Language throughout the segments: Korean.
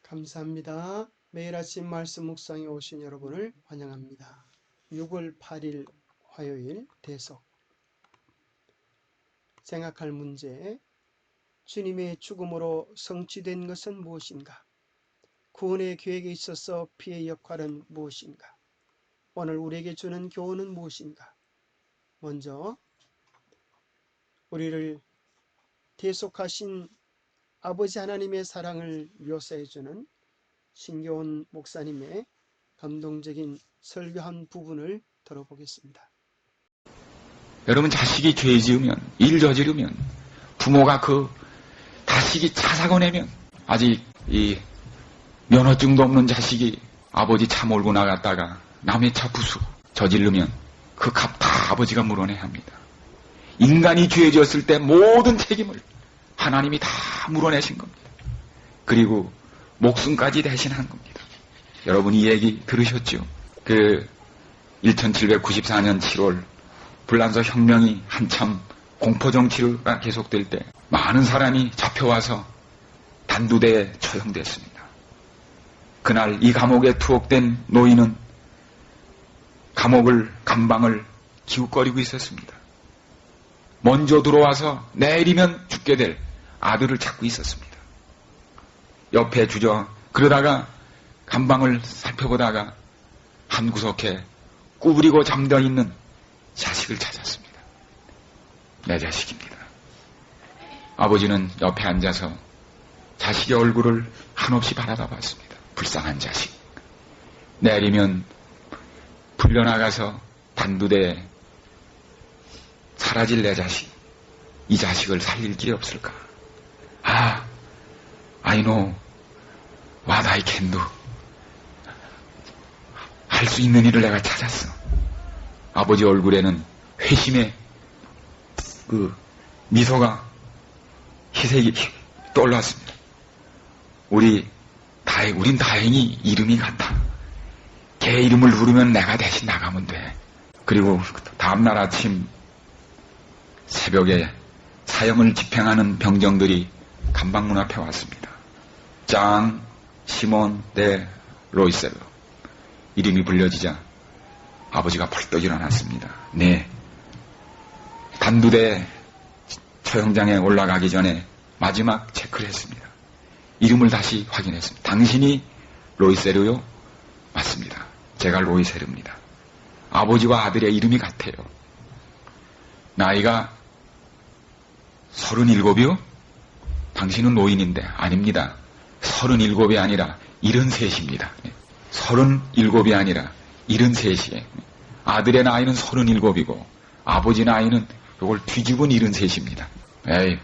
감사합니다. 매일 아침 말씀 묵상에 오신 여러분을 환영합니다. 6월 8일 화요일 대석 생각할 문제, 주님의 죽음으로 성취된 것은 무엇인가? 구원의 계획에 있어서 피의 역할은 무엇인가? 오늘 우리에게 주는 교훈은 무엇인가? 먼저 우리를 대속하신 아버지 하나님의 사랑을 묘사해주는 신교훈 목사님의 감동적인 설교한 부분을 들어보겠습니다. 여러분, 자식이 죄 지으면, 일 저지르면, 부모가 그 자식이 차 사고 내면, 아직 이 면허증도 없는 자식이 아버지 차 몰고 나갔다가 남의 차 부수 저지르면 그 값 다 아버지가 물어내야 합니다. 인간이 죄 지었을 때 모든 책임을 하나님이 다 물어내신 겁니다. 그리고 목숨까지 대신한 겁니다. 여러분, 이 얘기 들으셨죠? 1794년 7월 불란서 혁명이 한참 공포정치가 계속될 때 많은 사람이 잡혀와서 단두대에 처형됐습니다. 그날 이 감옥에 투옥된 노인은 감방을 기웃거리고 있었습니다. 먼저 들어와서 내일이면 죽게 될 아들을 찾고 있었습니다. 옆에 그러다가 감방을 살펴보다가 한 구석에 구부리고 잠겨 있는 자식을 찾았습니다. 내 자식입니다. 아버지는 옆에 앉아서 자식의 얼굴을 한없이 바라다 봤습니다. 불쌍한 자식. 내일이면 풀려나가서 단두대에 사라질 내 자식. 이 자식을 살릴 길이 없을까? I know what I can do. 할 수 있는 일을 내가 찾았어. 아버지 얼굴에는 회심의 미소가 희색이 떠올랐습니다. 우린 다행히 이름이 같아. 걔 이름을 부르면 내가 대신 나가면 돼. 그리고 다음날 아침 새벽에 사형을 집행하는 병정들이 감방문 앞에 왔습니다. 장 시몬 데 로이셀로 이름이 불려지자 아버지가 벌떡 일어났습니다. 네. 단두대 처형장에 올라가기 전에 마지막 체크를 했습니다. 이름을 다시 확인했습니다. 당신이 로이세르요? 맞습니다. 제가 로이세르입니다. 아버지와 아들의 이름이 같아요. 나이가 37이요? 당신은 노인인데 아닙니다. 37이 아니라 73입니다. 37이 아니라 73이에요. 아들의 나이는 37이고 아버지 나이는 이걸 뒤집은 73입니다. 에이,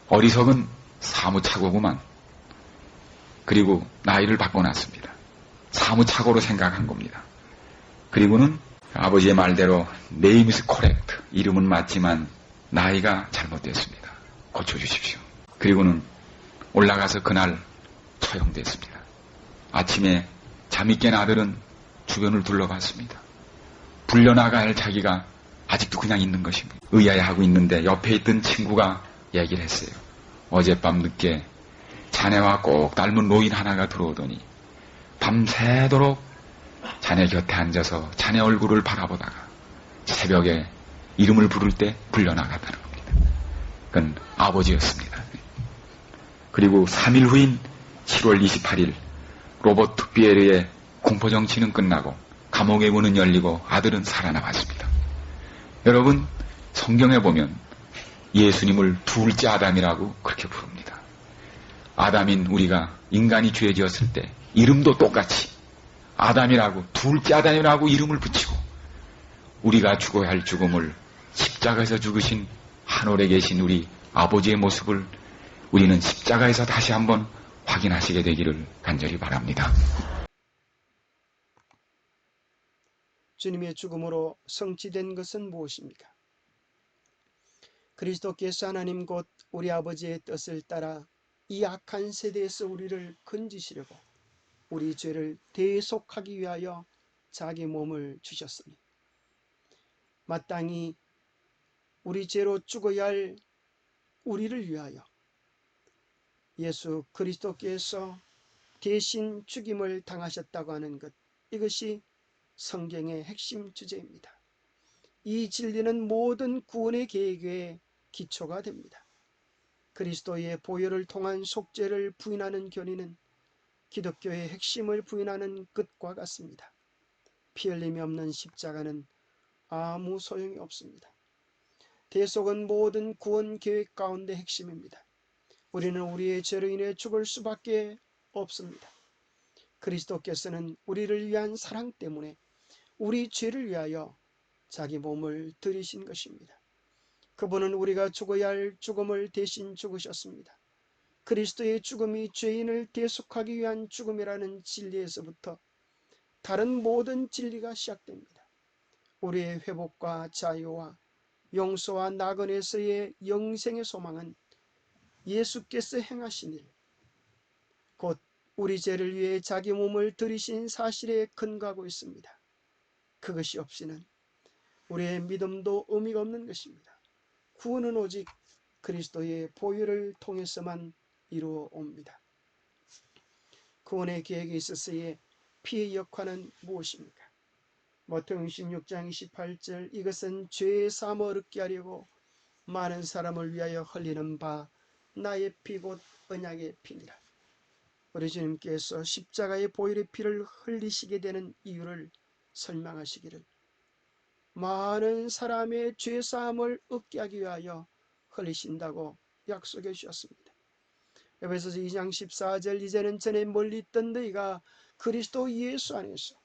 어리석은 사무착오구만. 그리고 나이를 바꿔놨습니다. 사무착오로 생각한 겁니다. 그리고는 아버지의 말대로 name is correct. 이름은 맞지만 나이가 잘못됐습니다. 고쳐주십시오. 그리고는 올라가서 그날 처형됐습니다. 아침에 잠이 깬 아들은 주변을 둘러봤습니다. 불려나가야 할 자기가 아직도 그냥 있는 것입니다. 의아해하고 있는데 옆에 있던 친구가 얘기를 했어요. 어젯밤 늦게 자네와 꼭 닮은 노인 하나가 들어오더니 밤새도록 자네 곁에 앉아서 자네 얼굴을 바라보다가 새벽에 이름을 부를 때 불려나갔다는 겁니다. 그건 아버지였습니다. 그리고 3일 후인 7월 28일 로버트 비에르의 공포정치는 끝나고 감옥의 문은 열리고 아들은 살아나왔습니다. 여러분, 성경에 보면 예수님을 둘째 아담이라고 그렇게 부릅니다. 아담인 우리가 인간이 죄 지었을 때 이름도 똑같이 아담이라고, 둘째 아담이라고 이름을 붙이고 우리가 죽어야 할 죽음을 십자가에서 죽으신 하늘에 계신 우리 아버지의 모습을 우리는 십자가에서 다시 한번 확인하시게 되기를 간절히 바랍니다. 주님의 죽음으로 성취된 것은 무엇입니까? 그리스도께서 하나님 곧 우리 아버지의 뜻을 따라 이 악한 세대에서 우리를 건지시려고 우리 죄를 대속하기 위하여 자기 몸을 주셨으니 마땅히 우리 죄로 죽어야 할 우리를 위하여 예수 그리스도께서 대신 죽임을 당하셨다고 하는 것, 이것이 성경의 핵심 주제입니다. 이 진리는 모든 구원의 계획의 기초가 됩니다. 그리스도의 보혈을 통한 속죄를 부인하는 교리는 기독교의 핵심을 부인하는 것과 같습니다. 피 흘림이 없는 십자가는 아무 소용이 없습니다. 대속은 모든 구원 계획 가운데 핵심입니다. 우리는 우리의 죄로 인해 죽을 수밖에 없습니다. 그리스도께서는 우리를 위한 사랑 때문에 우리 죄를 위하여 자기 몸을 들이신 것입니다. 그분은 우리가 죽어야 할 죽음을 대신 죽으셨습니다. 그리스도의 죽음이 죄인을 대속하기 위한 죽음이라는 진리에서부터 다른 모든 진리가 시작됩니다. 우리의 회복과 자유와 용서와 낙원에서의 영생의 소망은 예수께서 행하신 일, 곧 우리 죄를 위해 자기 몸을 들이신 사실에 근거하고 있습니다. 그것이 없이는 우리의 믿음도 의미가 없는 것입니다. 구원은 오직 그리스도의 보혈을 통해서만 이루어옵니다. 구원의 계획에 있어서의 피의 역할은 무엇입니까? 마태복음 16장 28절, 이것은 죄의 사함을 얻게 하려고 많은 사람을 위하여 흘리는 바 나의 피 곧 언약의 피니라. 우리 주님께서 십자가의 보혈의 피를 흘리시게 되는 이유를 설명하시기를, 많은 사람의 죄사함을 얻게 하기 위하여 흘리신다고 약속해 주셨습니다. 에베소서 2장 14절, 이제는 전에 멀리 있던 너희가 그리스도 예수 안에서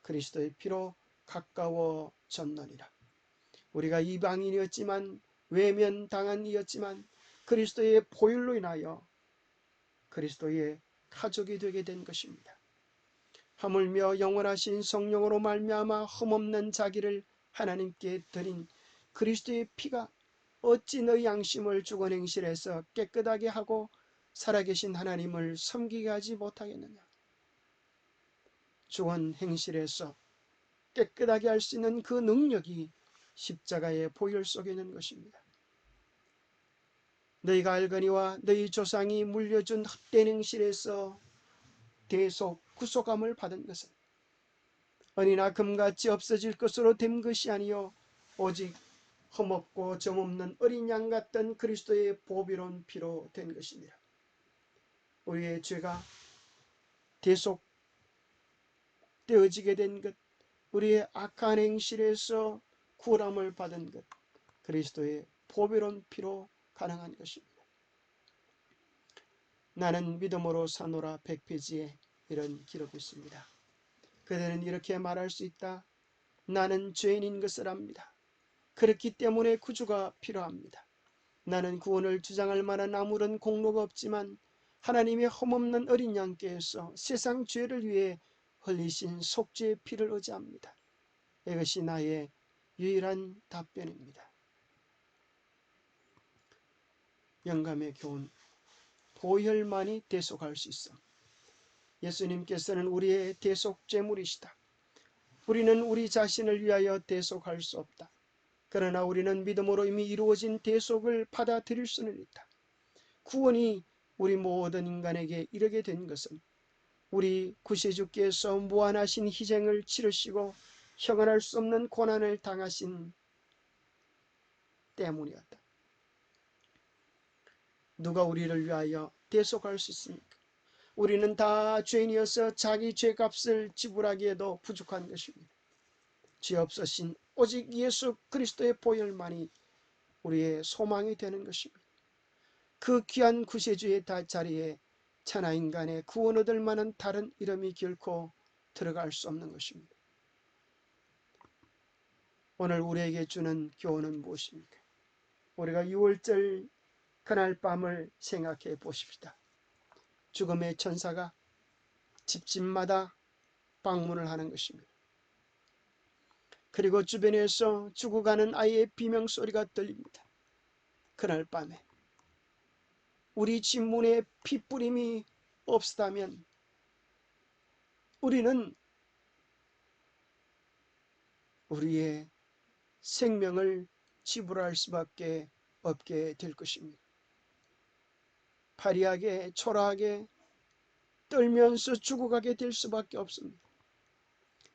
그리스도의 피로 가까워졌느니라. 우리가 이방인이었지만, 외면당한 이였지만 그리스도의 보혈로 인하여 그리스도의 가족이 되게 된 것입니다. 하물며 영원하신 성령으로 말미암아 흠없는 자기를 하나님께 드린 그리스도의 피가 어찌 너희 양심을 주권 행실에서 깨끗하게 하고 살아계신 하나님을 섬기게 하지 못하겠느냐. 주권 행실에서 깨끗하게 할 수 있는 그 능력이 십자가의 보혈 속에 있는 것입니다. 너희가 알거니와 너희 조상이 물려준 헛된 행실에서 대속 구속함을 받은 것은 은이나 금같이 없어질 것으로 된 것이 아니요 오직 흠없고 점없는 어린 양 같던 그리스도의 보배로운 피로 된 것이니라. 우리의 죄가 대속되어지게 된 것, 우리의 악한 행실에서 구원함을 받은 것, 그리스도의 보배로운 피로 가능한 것입니다. 나는 믿음으로 사노라 100페이지에 이런 기록이 있습니다. 그대는 이렇게 말할 수 있다. 나는 죄인인 것을 압니다. 그렇기 때문에 구주가 필요합니다. 나는 구원을 주장할 만한 아무런 공로가 없지만 하나님의 흠없는 어린 양께서 세상 죄를 위해 흘리신 속죄의 피를 의지합니다. 이것이 나의 유일한 답변입니다. 영감의 교훈, 보혈만이 대속할 수 있어. 예수님께서는 우리의 대속제물이시다. 우리는 우리 자신을 위하여 대속할 수 없다. 그러나 우리는 믿음으로 이미 이루어진 대속을 받아들일 수는 있다. 구원이 우리 모든 인간에게 이르게 된 것은 우리 구세주께서 무한하신 희생을 치르시고 형언할 수 없는 고난을 당하신 때문이었다. 누가 우리를 위하여 대속할 수 있습니까? 우리는 다 죄인이어서 자기 죄값을 지불하기에도 부족한 것입니다. 죄 없으신 오직 예수 그리스도의 보혈만이 우리의 소망이 되는 것입니다. 그 귀한 구세주의 자리에 천하 인간의 구원 얻을 만한 다른 이름이 결코 들어갈 수 없는 것입니다. 오늘 우리에게 주는 교훈은 무엇입니까? 우리가 6월절 그날 밤을 생각해 보십시다. 죽음의 천사가 집집마다 방문을 하는 것입니다. 그리고 주변에서 죽어가는 아이의 비명소리가 들립니다. 그날 밤에 우리 집 문에 핏뿌림이 없었다면 우리는 우리의 생명을 지불할 수밖에 없게 될 것입니다. 파리하게 초라하게 떨면서 죽어가게 될 수밖에 없습니다.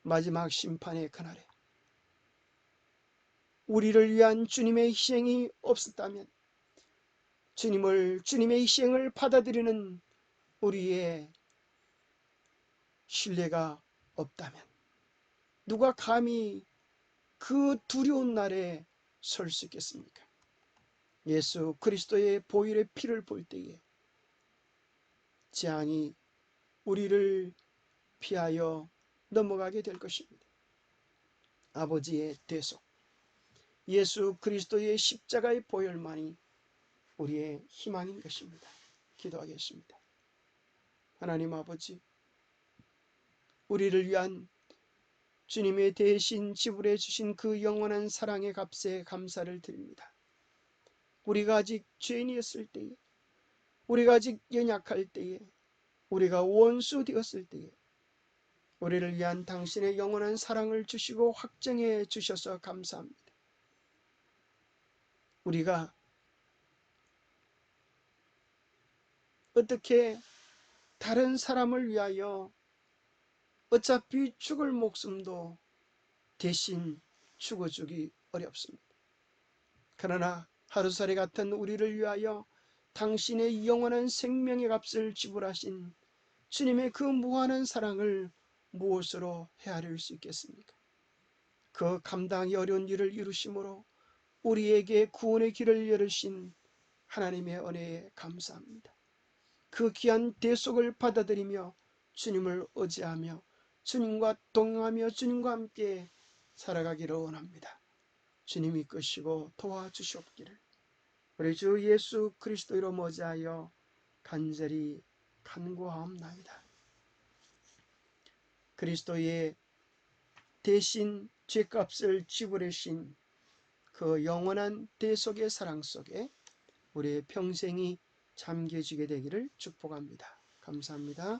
마지막 심판의 그날에 우리를 위한 주님의 희생이 없었다면, 주님의 희생을 받아들이는 우리의 신뢰가 없다면, 누가 감히 그 두려운 날에 설 수 있겠습니까? 예수 그리스도의 보혈의 피를 볼 때에 재앙이 우리를 피하여 넘어가게 될 것입니다. 아버지의 대속, 예수 그리스도의 십자가의 보혈만이 우리의 희망인 것입니다. 기도하겠습니다. 하나님 아버지, 우리를 위한 주님의 대신 지불해 주신 그 영원한 사랑의 값에 감사를 드립니다. 우리가 아직 죄인이었을 때에, 우리가 아직 연약할 때에, 우리가 원수 되었을 때에 우리를 위한 당신의 영원한 사랑을 주시고 확정해 주셔서 감사합니다. 우리가 어떻게 다른 사람을 위하여 어차피 죽을 목숨도 대신 죽어주기 어렵습니다. 그러나 하루살이 같은 우리를 위하여 당신의 영원한 생명의 값을 지불하신 주님의 그 무한한 사랑을 무엇으로 헤아릴 수 있겠습니까? 그 감당이 어려운 일을 이루심으로 우리에게 구원의 길을 열으신 하나님의 은혜에 감사합니다. 그 귀한 대속을 받아들이며 주님을 의지하며 주님과 동행하며 주님과 함께 살아가기를 원합니다. 주님이 이끄시고 도와주시옵기를 우리 주 예수 그리스도로 머지하여 간절히 간구하옵나이다. 그리스도의 대신 죄값을 지불하신 그 영원한 대속의 사랑 속에 우리의 평생이 잠겨지게 되기를 축복합니다. 감사합니다.